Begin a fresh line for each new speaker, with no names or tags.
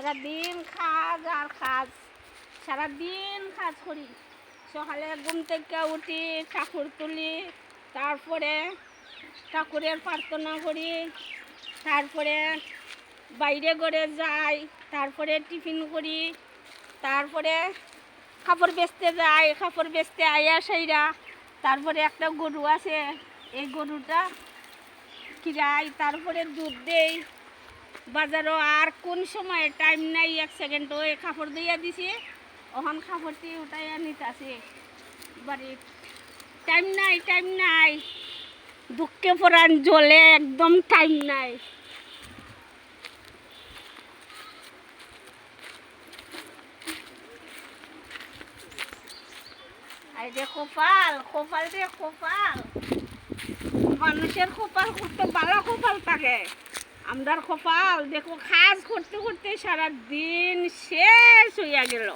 সারাদিন কাজ আর কাজ, সারাদিন কাজ করি। সকালে ঘুম থেকে উঠি, ঠাকুর তুলি, তারপরে ঠাকুরের প্রার্থনা করি, তারপরে বাইরে ঘরে যাই, তারপরে টিফিন করি, তারপরে কাপড় বেচতে যাই, কাপড় বেচতে আয়া সেইরা, তারপরে একটা গরু আছে, এই গরুটা কিরাই, তারপরে দুধ দেই বাজারও। আর কোন সময় টাইম নাই, 1 সেকেন্ড ওই কাপড় দিয়া দিছি, ওখান কাপড়টি উঠাইয়া নিতেছি বাড়ির। টাইম নাই, টাইম নাই, দুঃখে পড়ান জলে একদম টাইম নাই। এই যে কপাল, কপাল রে কপাল, মানুষের কপাল করতে ভালো কপাল থাকে, আমরার কপাল দেখো কাজ করতে করতে সারা দিন শেষ হইয়া গেল।